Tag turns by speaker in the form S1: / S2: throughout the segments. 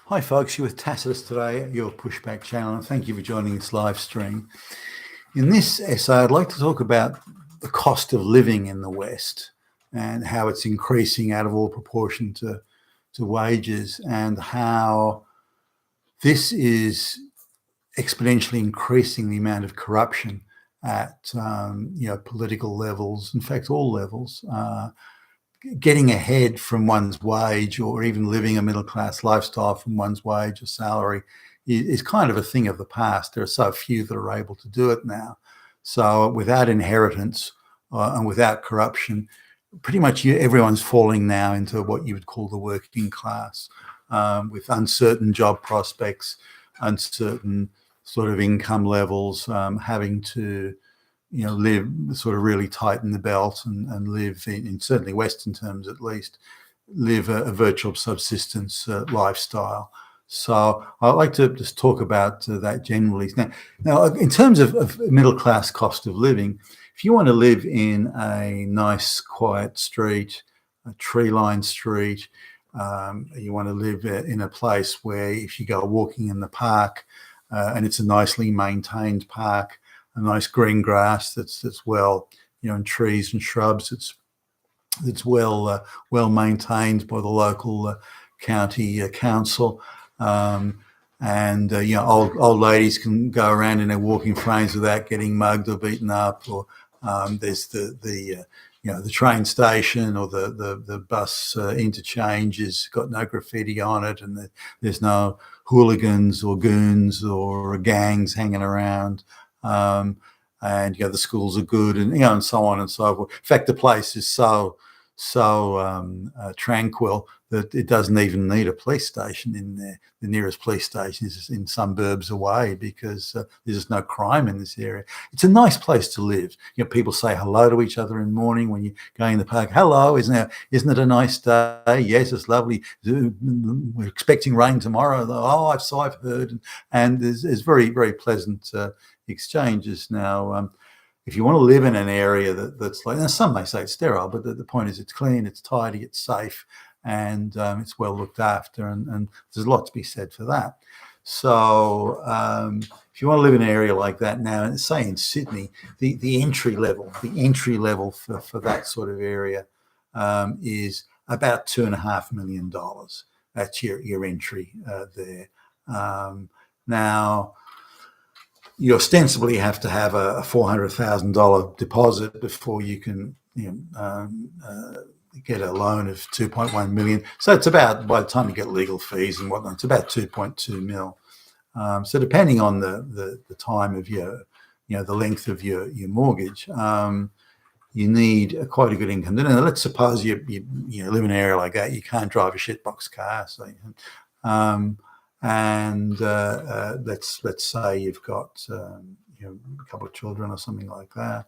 S1: Hi folks, you're with Tacitus today at your Pushback channel, and thank you for joining this live stream. In this essay, I'd like to talk about the cost of living in the West and how it's increasing out of all proportion to wages, and how this is exponentially increasing the amount of corruption at political levels, in fact all levels. Getting ahead from one's wage, or even living a middle class lifestyle from one's wage or salary, is kind of a thing of the past. There are so few that are able to do it now. So without inheritance and without corruption, pretty much everyone's falling now into what you would call the working class, with uncertain job prospects, uncertain sort of income levels, having to live sort of really tighten the belt and live in certainly Western terms at least, live a virtual subsistence lifestyle. So I'd like to just talk about that generally. Now, in terms of middle class cost of living, if you want to live in a nice, quiet street, a tree-lined street, you want to live in a place where if you go walking in the park and it's a nicely maintained park, a nice green grass that's well, and trees and shrubs. It's well maintained by the local county council, and old ladies can go around in their walking frames without getting mugged or beaten up. Or there's the train station or the bus interchange has got no graffiti on it, and there's no hooligans or goons or gangs hanging around. And the schools are good, and so on and so forth. In fact, the place is so tranquil that it doesn't even need a police station in there. The nearest police station is in some burbs away, because there's no crime in this area. It's a nice place to live. People say hello to each other in the morning when you go in the park. Hello, isn't it a nice day? Yes, it's lovely. We're expecting rain tomorrow. Oh, I've heard, and there's very, very pleasant exchanges. Now, if you want to live in an area that's like, now some may say it's sterile, but the point is it's clean, it's tidy, it's safe, and it's well looked after, and there's a lot to be said for that. So if you want to live in an area like that now, say in Sydney, the entry level for that sort of area is about $2.5 million. That's your entry there. Now, you ostensibly have to have a $400,000 deposit before you can get a loan of 2.1 million. So it's about, by the time you get legal fees and whatnot, it's about 2.2 mil. So depending on the time of the length of your mortgage, you need quite a good income. Now, let's suppose you live in an area like that, you can't drive a shitbox car, so and let's say you've got a couple of children or something like that.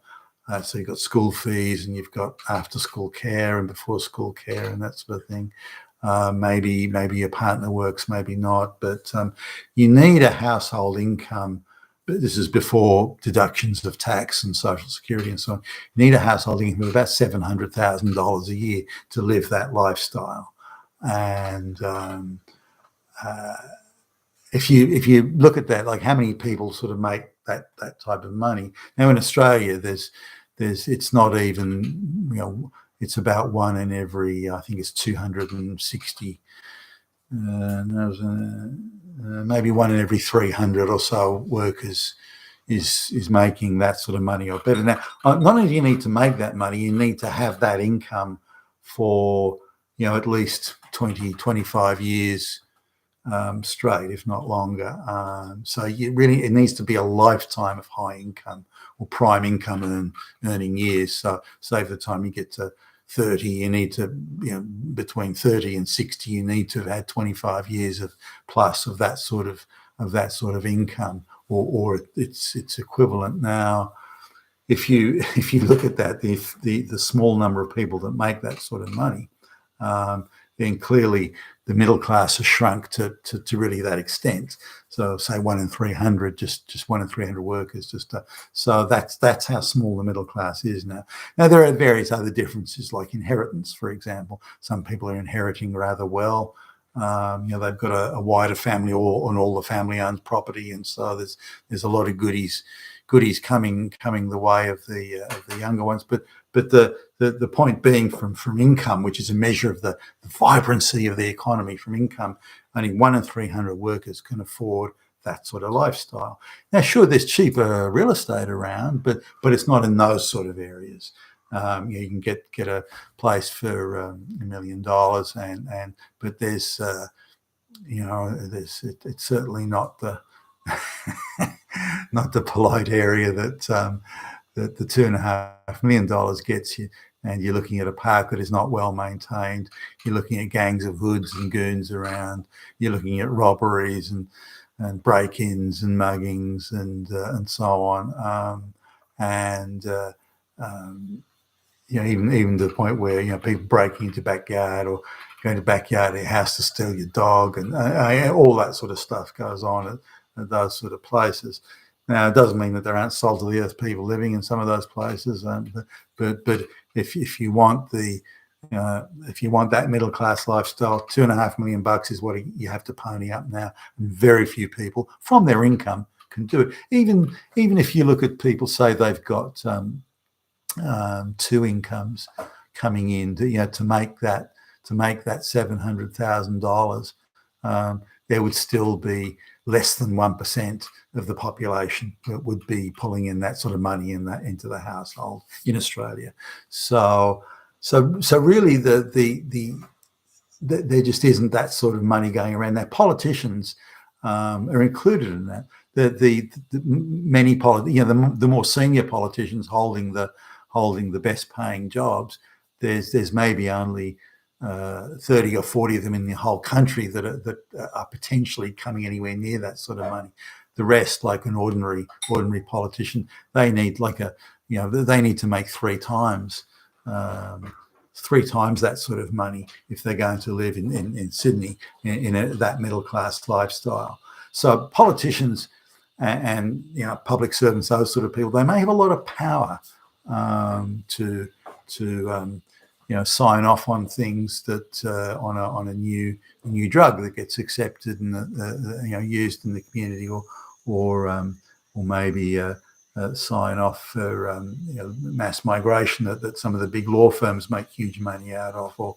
S1: So you've got school fees, and you've got after school care and before school care and that sort of thing. Maybe your partner works, maybe not, but you need a household income. But this is before deductions of tax and social security and so on. You need a household income of about $700,000 a year to live that lifestyle. And if you look at that, like how many people sort of make that type of money now in Australia, it's not even, it's about one in every, I think it's 260, maybe one in every 300 or so workers is making that sort of money or better. Now, not only do you need to make that money, you need to have that income for at least 20, 25 years straight, if not longer. So it needs to be a lifetime of high income or prime income earning years. So say by the time you get to 30, you need to, between 30 and 60, you need to have had 25 years of plus of that sort of income, or its equivalent. Now, if you look at that, the small number of people that make that sort of money, then clearly the middle class has shrunk to really that extent. So say 1 in 300, just 1 in 300 workers. So that's how small the middle class is now. Now there are various other differences, like inheritance, for example. Some people are inheriting rather well. They've got a wider family, and all the family owns property, and so there's a lot of goodies coming the way of the younger ones. But the point being, from income, which is a measure of the vibrancy of the economy, from income, only 1 in 300 workers can afford that sort of lifestyle. Now, sure, there's cheaper real estate around, but it's not in those sort of areas. You can get a place for $1 million, but there's it's certainly not the not the polite area that that the $2.5 million gets you. And you're looking at a park that is not well maintained. You're looking at gangs of hoods and goons around. You're looking at robberies and break-ins and muggings and so on. Even to the point where people breaking into backyard or going to backyard of your house to steal your dog, and all that sort of stuff goes on at those sort of places. Now, it doesn't mean that there aren't salt of the earth people living in some of those places, but if you want that middle class lifestyle, $2.5 million is what you have to pony up now. And very few people from their income can do it. Even if you look at people, say they've got two incomes coming in to make that $700,000, there would still be less than 1% of the population that would be pulling in that sort of money into the household in Australia. So really, there just isn't that sort of money going around. Now, politicians are included in that. The more senior politicians holding the best paying jobs, there's maybe only 30 or 40 of them in the whole country that are potentially coming anywhere near that sort of money. The rest, like an ordinary politician, they need they need to make three times that sort of money if they're going to live in Sydney in that middle class lifestyle. So politicians and public servants, those sort of people, they may have a lot of power to sign off on things that on a new drug that gets accepted and used in the community, or maybe sign off for mass migration that some of the big law firms make huge money out of, or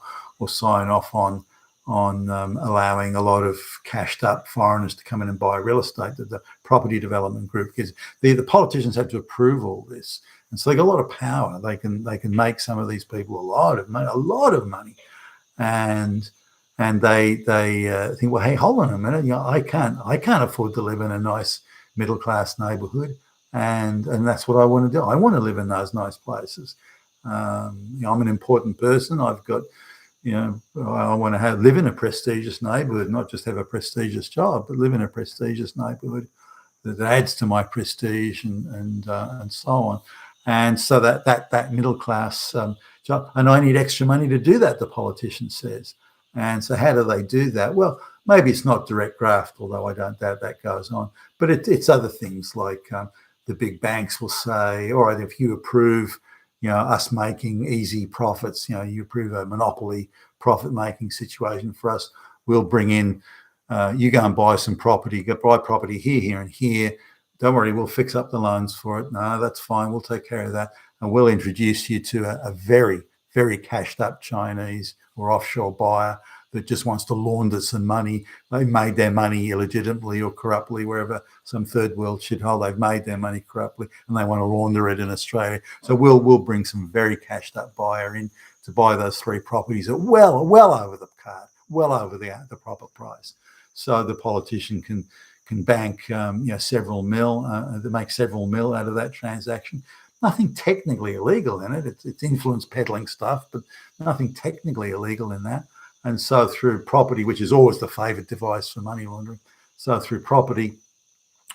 S1: sign off on allowing a lot of cashed up foreigners to come in and buy real estate that the property development group gives. The politicians have to approve all this. And so they got a lot of power. They can make some of these people a lot of money, and they think, well, hey, hold on a minute, I can't afford to live in a nice middle class neighbourhood, and that's what I want to do. I want to live in those nice places. I'm an important person. I've got, I want to live in a prestigious neighbourhood, not just have a prestigious job, but live in a prestigious neighbourhood that adds to my prestige and so on. And so that middle class job, and I need extra money to do that, the politician says. And so how do they do that? Well, maybe it's not direct graft, although I don't doubt that goes on. But it's other things like the big banks will say, all right, if you approve, us making easy profits, you approve a monopoly profit-making situation for us, we'll bring in, you go and buy some property, buy property here and here. Don't worry, we'll fix up the loans for it. No, that's fine. We'll take care of that. And we'll introduce you to a very, very cashed up Chinese or offshore buyer that just wants to launder some money. They made their money illegitimately or corruptly, wherever, some third world shithole, they've made their money corruptly and they want to launder it in Australia. So we'll bring some very cashed up buyer in to buy those three properties at well over the card, well over the proper price. So the politician can bank several mil, make several mil out of that transaction. Nothing technically illegal in it. It's influence peddling stuff, but nothing technically illegal in that. And so through property, which is always the favourite device for money laundering, so through property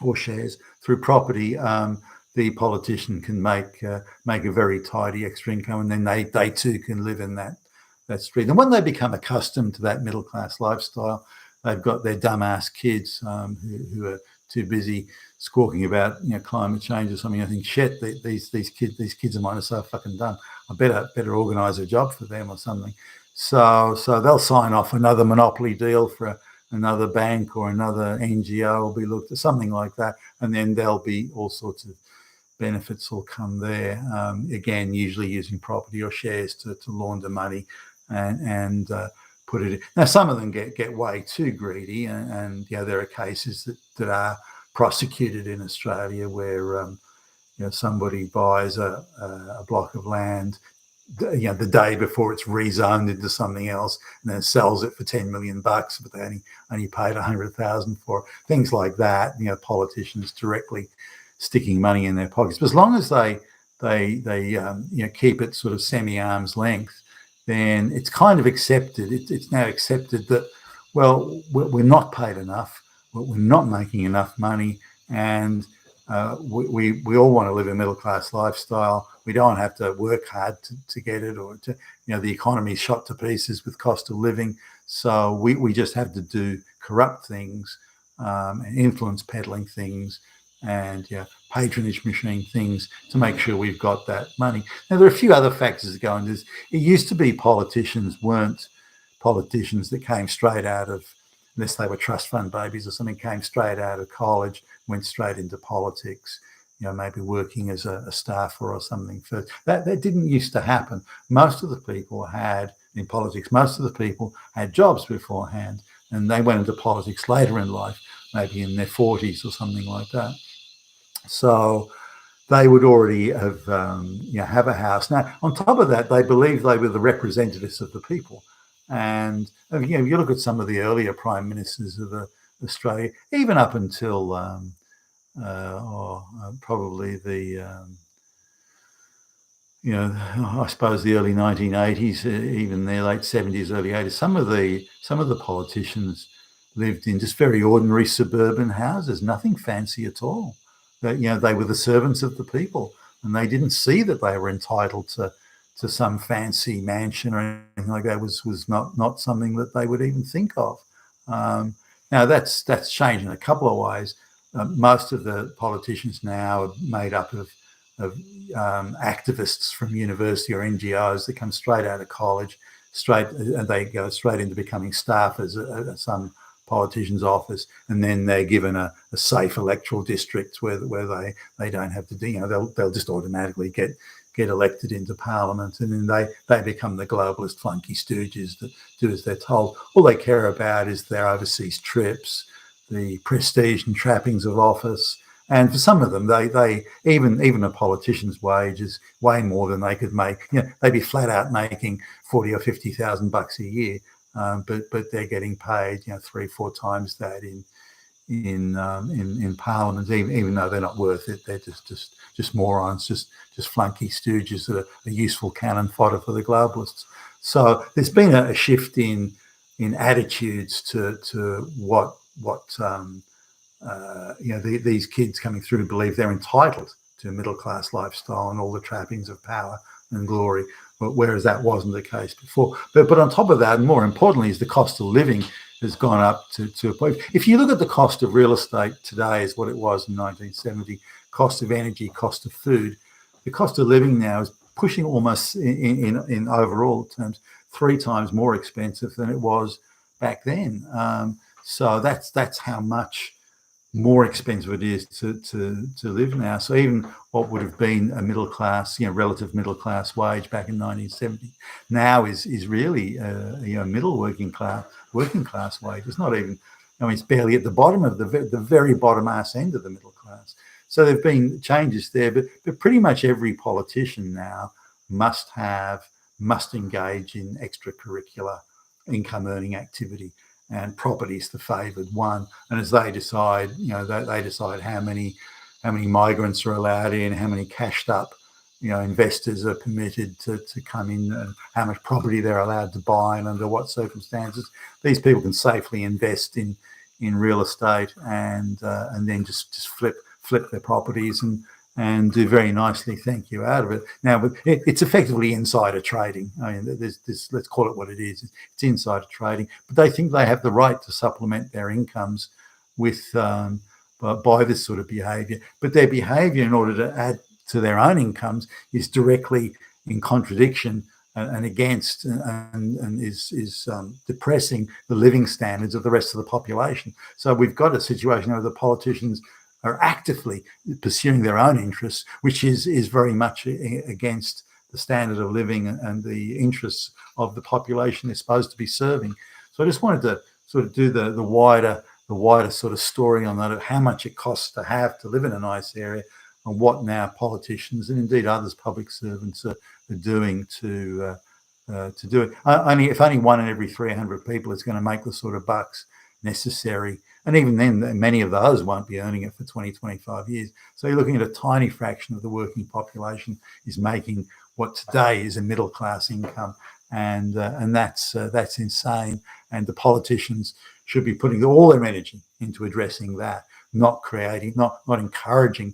S1: or shares, through property, the politician can make a very tidy extra income, and then they too can live in that street. And when they become accustomed to that middle class lifestyle, they've got their dumbass kids who are too busy squawking about climate change or something. I think, shit, these kids of mine are so fucking dumb. I better organise a job for them or something. So they'll sign off another monopoly deal for another bank or another NGO will be looked at, something like that, and then there'll be all sorts of benefits will come there. Again, usually using property or shares to launder money and put it in. Now, some of them get way too greedy, and there are cases that are prosecuted in Australia where somebody buys a block of land the day before it's rezoned into something else, and then sells it for 10 million bucks, but they only paid 100,000 for it. Things like that. Politicians directly sticking money in their pockets. But as long as they keep it sort of semi-arm's length, then it's kind of accepted. It's now accepted that, well, we're not paid enough, we're not making enough money, and we all want to live a middle class lifestyle. We don't have to work hard to get it, or to the economy's shot to pieces with cost of living. So we just have to do corrupt things and influence peddling things and patronage machine things to make sure we've got that money. Now there are a few other factors that go into this. It used to be politicians weren't politicians that came straight out of, unless they were trust fund babies or something, came straight out of college, went straight into politics, maybe working as a staffer or something first. That didn't used to happen. Most of the people in politics, most of the people had jobs beforehand, and they went into politics later in life, maybe in their 40s or something like that. So they would already have a house. Now, on top of that, they believed they were the representatives of the people. And you look at some of the earlier prime ministers of Australia, even up until probably I suppose the early 1980s, even their late 70s, early 80s. Some of the politicians lived in just very ordinary suburban houses, nothing fancy at all. They were the servants of the people, and they didn't see that they were entitled to some fancy mansion or anything like that. Was not something that they would even think of. Now that's changed in a couple of ways. Most of the politicians now are made up of activists from university or NGOs that come straight out of college, and they go straight into becoming staffers at some politician's office, and then they're given a safe electoral district where they don't have to do. They'll just automatically get elected into parliament, and then they become the globalist flunky stooges that do as they're told. All they care about is their overseas trips, the prestige and trappings of office. And for some of them, they even a politician's wage is way more than they could make. They'd be flat out making 40 or 50,000 bucks a year, but they're getting paid 3-4 times that in Parliament, even though they're not worth it. They're just morons, just flunky stooges that are a useful cannon fodder for the globalists. So there's been a shift in attitudes to what these kids coming through believe they're entitled to a middle class lifestyle and all the trappings of power and glory, whereas that wasn't the case before. But on top of that, and more importantly, is the cost of living has gone up to a point. If you look at the cost of real estate today as what it was in 1970, cost of energy, cost of food, the cost of living now is pushing almost in overall terms 3 times more expensive than it was back then. So that's how much more expensive it is to live now. So even what would have been a middle class, relative middle class wage back in 1970, now is really a middle working class wage. It's not even, it's barely at the bottom of the very bottom ass end of the middle class. So there've been changes there, but pretty much every politician now must engage in extracurricular income earning activity. And property is the favoured one. And as they decide, they decide how many migrants are allowed in, how many cashed up, investors are permitted to come in, and how much property they're allowed to buy, and under what circumstances. These people can safely invest in real estate and then just flip their properties and do very nicely, thank you, out of it. Now, but it's effectively insider trading. I mean, let's call it what it is. It's insider trading. But they think they have the right to supplement their incomes with by this sort of behaviour. But their behaviour, in order to add to their own incomes, is directly in contradiction and against and is depressing the living standards of the rest of the population. So we've got a situation where the politicians are actively pursuing their own interests, which is very much against the standard of living and the interests of the population they're supposed to be serving. So I just wanted to sort of do the wider sort of story on that, of how much it costs to live in a nice area, and what now politicians and indeed others, public servants, are doing to do it. Only 1 in every 300 people is going to make the sort of bucks necessary, and even then, many of those won't be earning it for 20, 25 years. So you're looking at a tiny fraction of the working population is making what today is a middle class income, and that's insane. And the politicians should be putting all their energy into addressing that, not encouraging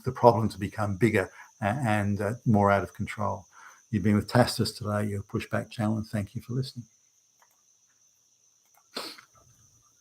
S1: the problem to become bigger and more out of control. You've been with Tastus today, your Pushback Channel, and thank you for listening.